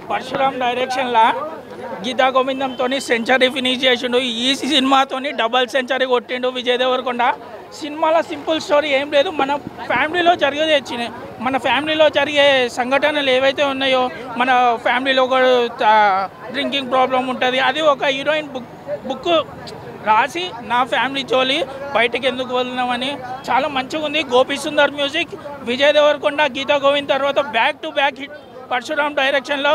Parashuram డైరెక్షన్లా Gita గోవిందంతో century finish చేసిండు. ఈ సినిమాతో డబల్ సెంచరీ కొట్టిండు విజయ్ దేవరకొండ. సినిమాలో సింపుల్ స్టోరీ ఏం లేదు, మన ఫ్యామిలీలో జరిగేది వచ్చినాయి. మన ఫ్యామిలీలో జరిగే సంఘటనలు ఏవైతే ఉన్నాయో, మన ఫ్యామిలీలో ఒక డ్రింకింగ్ ప్రాబ్లం ఉంటుంది, అది ఒక హీరోయిన్ బుక్ రాసి నా ఫ్యామిలీ జోలి బయటకు ఎందుకు వదిలినామని చాలా మంచిగా ఉంది. గోపి సుందర్ మ్యూజిక్, విజయ్ దేవరకొండ, గీతా గోవింద్ తర్వాత back to back hit. Parasuram డైరెక్షన్లో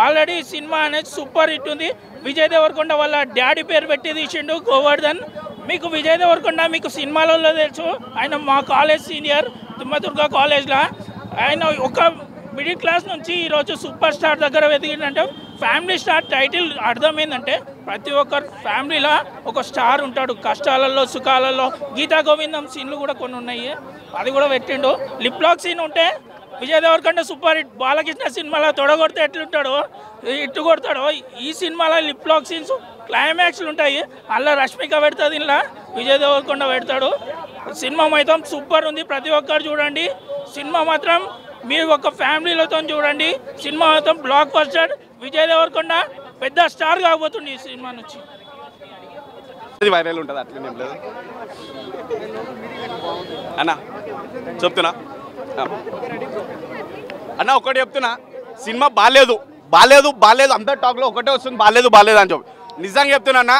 ఆల్రెడీ సినిమా అనేది సూపర్ హిట్ ఉంది. విజయ్ దేవరకొండ వాళ్ళ డాడీ పేరు పెట్టి తీసిండు గోవర్ధన్. మీకు విజయ్ దేవరకొండ మీకు సినిమాలలో తెలుసు, ఆయన మా కాలేజ్ సీనియర్ తుమ్మదుర్గ కాలేజ్లో. ఆయన ఒక మిడిల్ క్లాస్ నుంచి ఈరోజు సూపర్ స్టార్ దగ్గర వెతికిందంటే ఫ్యామిలీ స్టార్ టైటిల్ అర్థం ఏంటంటే ప్రతి ఒక్కరు ఫ్యామిలీలో ఒక స్టార్ ఉంటాడు, కష్టాలలో సుఖాలలో. గీతా గోవిందం సీన్లు కూడా కొన్ని ఉన్నాయి, అది కూడా పెట్టిండు. లిప్ లాక్ సీన్ ఉంటే విజయ్ దేవరకొండ సూపర్ హిట్. బాలకృష్ణ సినిమాలో తొడగొడితే ఎట్లుంటాడో ఇట్టు కొడతాడో, ఈ సినిమాలో లిప్ లాక్ సీన్స్ క్లైమాక్స్లు ఉంటాయి. అలా రష్మిక పెడుతుంది, ఇలా విజయ్ దేవరకొండ పెడతాడు. సినిమా మాత్రం సూపర్ ఉంది, ప్రతి ఒక్కరు చూడండి. సినిమా మాత్రం మీరు ఒక ఫ్యామిలీలతో చూడండి. సినిమా మాత్రం బ్లాక్ బస్టర్. విజయ్ దేవరకొండ పెద్ద స్టార్ కాబోతుంది ఈ సినిమా నుంచి. వైరల్ ఉంటుంది అట్లనే లేదు అన్న, చెప్తున్నా అన్న, ఒకటి చెప్తున్నా, సినిమా బాగాలేదు బాగాలేదు బాగాలేదు అందరు టాక్లో ఒకటే వస్తుంది, బాగాలేదు బాగాలేదు అని చెప్పి. నిజంగా చెప్తున్నా అన్న,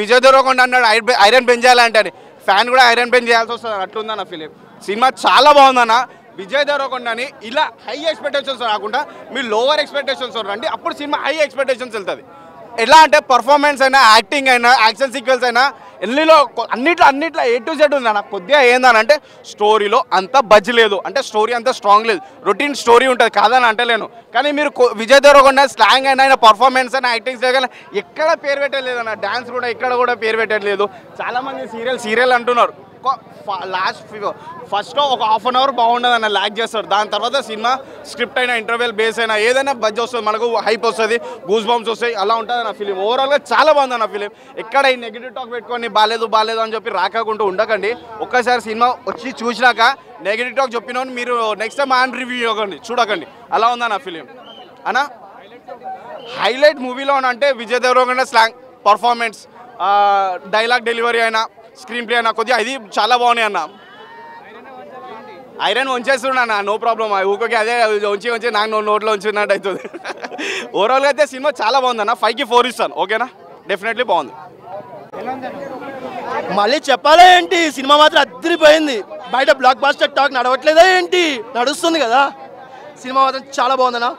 విజయ్ దేవరకొండ అన్నాడు ఐరన్ పెన్ చేయాలంటే ఫ్యాన్ కూడా ఐరన్ పెన్ చేయాల్సి వస్తుంది, అట్లుందన్న ఫిలిం. సినిమా చాలా బాగుందన్న. విజయ్ దేవరకొండని ఇలా హై ఎక్స్పెక్టేషన్స్ రాకుండా మీరు లోవర్ ఎక్స్పెక్టేషన్స్ రండి, అప్పుడు సినిమా హై ఎక్స్పెక్టేషన్స్ వెళ్తుంది. ఎలా అంటే పర్ఫార్మెన్స్ అయినా, యాక్టింగ్ అయినా, యాక్షన్ సీక్వెన్స్ అయినా, ఎన్నిలో అన్నిట్లో ఏ టు జెడ్ ఉందన్న. కొద్దిగా ఏందనంటే స్టోరీలో అంత బజ్ లేదు, అంటే స్టోరీ అంత స్ట్రాంగ్ లేదు, రొటీన్ స్టోరీ ఉంటుంది, కాదని అంటలేను. కానీ మీరు విజయ్ దేవరకొండ స్లాంగ్ అయినా, పర్ఫార్మెన్స్ అయినా, యాక్టింగ్ కానీ ఎక్కడ పేరు పెట్టలేదు, డ్యాన్స్ కూడా ఇక్కడ కూడా పేరు పెట్టలేదు. చాలామంది సీరియల్ అంటున్నారు. ఫస్ట్ ఒక హాఫ్ అన్ అవర్ బాగుండదు అన్న, ల్యాక్ చేస్తారు. దాని తర్వాత సినిమా స్క్రిప్ట్ అయినా, ఇంటర్వెల్ బేస్ అయినా, ఏదైనా బజ్ వస్తుంది, మనకు హైప్ వస్తుంది, గూస్ బంప్స్ వస్తాయి, అలా ఉంటుంది అన్న ఫిలిం. ఓవరాల్గా చాలా బాగుంది అన్న ఫిలిం. ఎక్కడ ఈ నెగిటివ్ టాక్ పెట్టుకొని బాగాలేదు అని చెప్పి రాకుండా ఉండకండి. ఒక్కసారి సినిమా వచ్చి చూసినాక నెగిటివ్ టాక్ చెప్పిన మీరు నెక్స్ట్ టైం ఆన్ రివ్యూ చూడకండి. అలా ఉందన్న ఫిలిం అన్న. హైలైట్ మూవీలో అంటే Vijay Deverakonda slang, performance, dialogue delivery అయినా, స్క్రీన్ ప్లే అయినా కొద్దిగా ఇది చాలా బాగున్నాయి అన్న. ఐరన్ వంచేస్తున్నా, నో ప్రాబ్లం. ఊరికి అదే వంచి నాకు నోట్లో ఉంచినట్టు అవుతుంది. ఓవరాల్గా అయితే సినిమా చాలా బాగుందన్న. 5కి 4 ఇస్తాను. ఓకేనా, డెఫినెట్లీ బాగుంది. మళ్ళీ చెప్పాలా ఏంటి, సినిమా మాత్రం అద్దరిపోయింది. బయట బ్లాక్ బాస్టర్ టాక్ నడవట్లేదా ఏంటి, నడుస్తుంది కదా. సినిమా మాత్రం చాలా బాగుందన్న.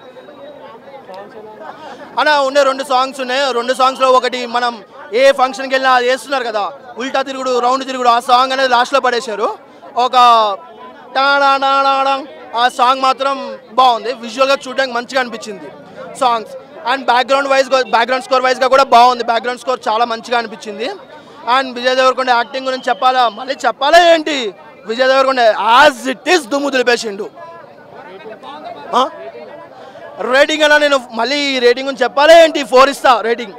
ఉండే 2 సాంగ్స్ ఉన్నాయి. 2 సాంగ్స్లో ఒకటి మనం ఏ ఫంక్షన్కి వెళ్ళినా అది వేస్తున్నారు కదా, ఉల్టా తిరుగుడు రౌండ్ తిరుగుడు, ఆ సాంగ్ అనేది లాస్ట్లో పడేశారు. ఒక ఆ సాంగ్ మాత్రం బాగుంది, విజువల్గా చూడడానికి మంచిగా అనిపించింది సాంగ్స్. అండ్ బ్యాక్గ్రౌండ్ స్కోర్ వైజ్గా కూడా బాగుంది. బ్యాక్గ్రౌండ్ స్కోర్ చాలా మంచిగా అనిపించింది. అండ్ విజయ్ దేవరకొండ యాక్టింగ్ గురించి చెప్పాలా ఏంటి, Vijay Deverakonda as it is దుమ్ము దులిపేసిండు. రేటింగ్ అలా నేను మళ్ళీ రేటింగ్ గురించి చెప్పాలా ఏంటి, 4 ఇస్తా రేటింగ్.